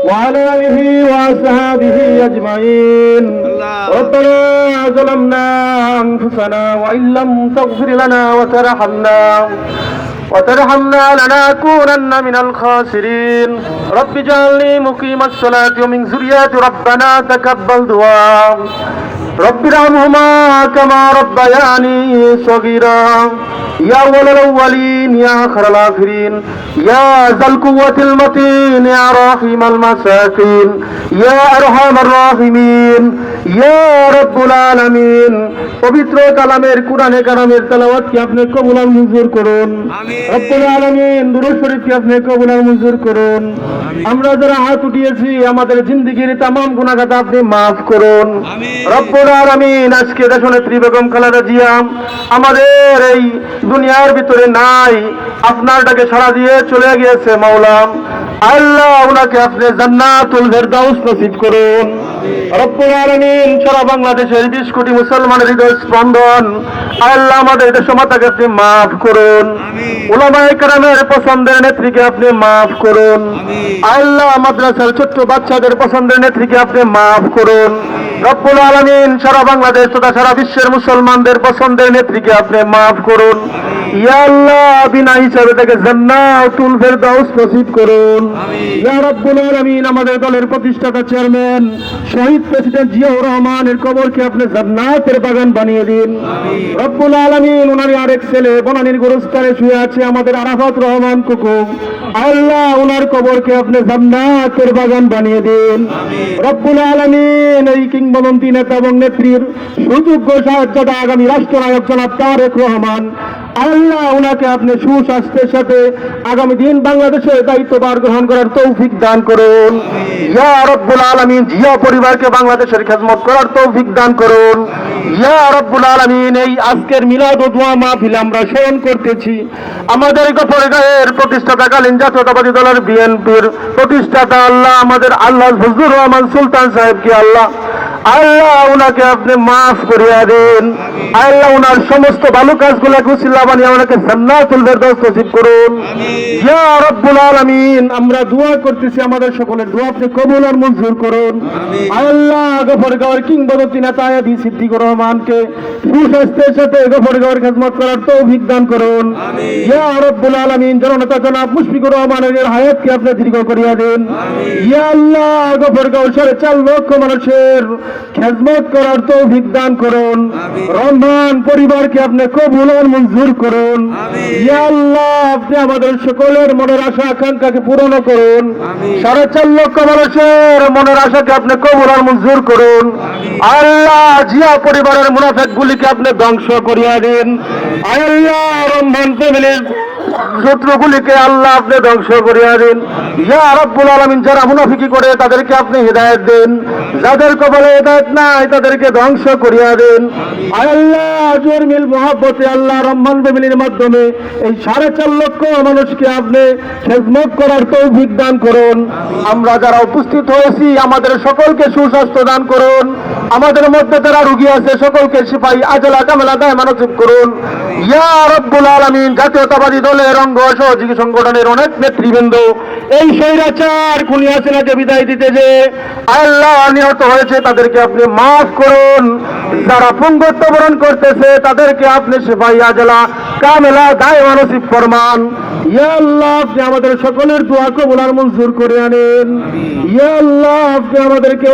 وعلى آله وأصحابه أجمعين. ربنا ظلمنا أنفسنا وإن لم تغفر لنا وترحمنا لنكونن من الخاسرين. رب اجعلني مقيم الصلاة ومن ذريتي ربنا تقبل دعاء. رب ارحمهما كما ربياني صغيرا. يا أول الأولين يا آخر الآخرين يا ذا القوة المتين يا رحيم المساكين يا أرحم الراحمين يا رب العالمين. পবিত্র কালামের কোরআনে কালামের তেলাওয়াতকে আপনি কবুল আর মঞ্জুর করুন। রব্বুল আলামিন দুরূদ শরীফকে আপনি কবুল আর মঞ্জুর করুন। আমরা যারা হাত উঠিয়েছি আমাদের জিন্দেগীর तमाम গুনাহগাতা আপনি maaf করুন। রব্বুল আলামিন আজকে দেশনেত্রী বেগম খালেদা জিয়া আমাদের এই দুনিয়ার ভিতরে নাই, আপনার ডাকে সাড়া দিয়ে চলে গিয়েছে মাওলা। আল্লাহ ওনাকে আপনি জান্নাতুল ফেরদাউস নসিব করুন। রব্বুল আলামিন সারা বাংলাদেশের 20 কোটি মুসলমানের হৃদয় স্পন্দন আল্লাহ আমাদের দেশমাতাকে আপনি মাফ করুন। উলামায়ে কেরামের পছন্দের নেত্রীকে আপনি মাফ করুন। আল্লাহ মাদ্রাসার ছোট্ট বাচ্চাদের পছন্দের নেত্রীকে আপনি মাফ করুন। রব্বুল আলামিন সারা বাংলাদেশ তথা সারা বিশ্বের মুসলমানদের পছন্দের নেত্রীকে আপনি মাফ করুন। ইয়া আল্লাহ বিনা হিসাবে তাকে জান্নাতুল ফেরদাউস নসিব করুন। ইয়া রব্বুল আলামিন আমাদের দলের প্রতিষ্ঠাতা চেয়ারম্যান শহীদ প্রেসিডেন্ট জিয়াউর রহমানের কবরকে আপনি জান্নাতের বাগান বানিয়ে দিন। রব্বুল আলামিন ওনার আরেক ছেলে বনানীর গোরস্থানে শুয়ে আছে আমাদের আরাফাত রহমান কুকু, আল্লাহ ওনার কবরকে আপনি জান্নাতের বাগান বানিয়ে দিন। রব্বুল আলামিন এই কিংবদন্তি নেতা এবং নেত্রীর সুযোগ্য সাহায্যটা আগামী রাষ্ট্রনায়ক জনাব তারেক রহমান, আল্লাহ ওনাকে আপনি সুস্বাস্থ্যের সাথে আগামী দিন বাংলাদেশের দায়িত্বভার গ্রহণ করার তৌফিক দান করুন। ইয়া রব্বুল আলামিন জিয়া পরিবারকে বাংলাদেশের খেদমত করার তৌফিক দান করুন। ইয়া রব্বুল আলামিন এই আজকের মিলাদ ও দোয়া মাহফিল আমরা স্মরণ করতেছি আমাদের গফরগাঁয়ের প্রতিষ্ঠাতাকালীন জাতীয়তাবাদী দলের বিএনপির প্রতিষ্ঠাতা আল্লাহ আমাদের আল্লাহ ফজলুর রহমান সুলতান সাহেবকে আল্লাহ ওনাকে আপনি মাফ করিয়া দেন। আল্লাহ ওনার সমস্ত ভালো কাজগুলোকে উসিলা বানিয়ে ওনাকে জান্নাতুল ফেরদাউস নসিব করুন। ইয়া রব্বুল আলামিন আমরা দোয়া করতেছি আমাদের সকলের দোয়া আপনি কবুল আর মঞ্জুর করুন। আল্লাহ গফরগাঁওয়ের কিংবদন্তি নেতা আয়াদি সিদ্দিকুর রহমানকে সুস্বাস্থ্যের সাথে গফরগাঁওয়ের খেদমত করার তৌফিক দান করুন। ইয়া রব্বুল আলামিন জননেতা জনাব মুশফিকুর রহমানের হায়াতকে আপনি দীর্ঘ করিয়া দেন। ইয়া আল্লাহ গফরগাঁও 4.5 লক্ষ মানুষের খেদমত করার তৌফিক দান করুন। রহমান পরিবারকে আপনি কবুল আর মঞ্জুর করুন। ইয়া আল্লাহ আপনি আমাদের সকলের মনের আশা আকাঙ্ক্ষাকে পূরণ করুন। 4.5 লক্ষ মানুষের মনের আশাকে আপনি কবুল আর মঞ্জুর করুন। আল্লাহ জিয়া পরিবারের মুনাফিকগুলিকে আপনি ধ্বংস করিয়া দিন। আল্লাহ রহমান ফ্যামিলির শত্রুগুলিকে আল্লাহ আপনি ধ্বংস করিয়া দিন। ইয়া রব্বুল আলামিন যারা মুনাফিকি করে তাদেরকে আপনি হিদায়াত দেন, যাদের কপালে হিদায়াত নাই তাদেরকে ধ্বংস করিয়া দেন। আল্লাহ আজর মিল মহব্বতে আল্লাহ রহমান ফ্যামিলির মাধ্যমে এই 4.5 লক্ষ মানুষকে আপনি খেদমত করার তৌফিক দান করুন। আমরা যারা উপস্থিত হয়েছি আমাদের সকলকে সুস্বাস্থ্য দান করুন। আমাদের মধ্যে যারা রোগী আছে সকলকে শিফাই আজলা কামেলা দায় মানসিক করুন। ইয়া রব্বুল আলামিন জাতীয়তাবাদী দলের অঙ্গ সহযোগী সংগঠনের অনেক নেতৃবৃন্দ এই স্বৈরাচার খুনি হাসিনাকে বিদায় দিতে যে আল্লাহ নিহত হয়েছে তাদেরকে আপনি মাফ করুন। যারা পুঙ্গত্ব বরণ করতেছে তাদেরকে আপনি শিফাই আজলা কামেলা দায় মানসিক ফরমান। ইয়া আল্লাহ আপনি আমাদের সকলের দোয়া কবুল আর মঞ্জুর করে আনেন। ইয়া আল্লাহ আপনি আমাদেরকে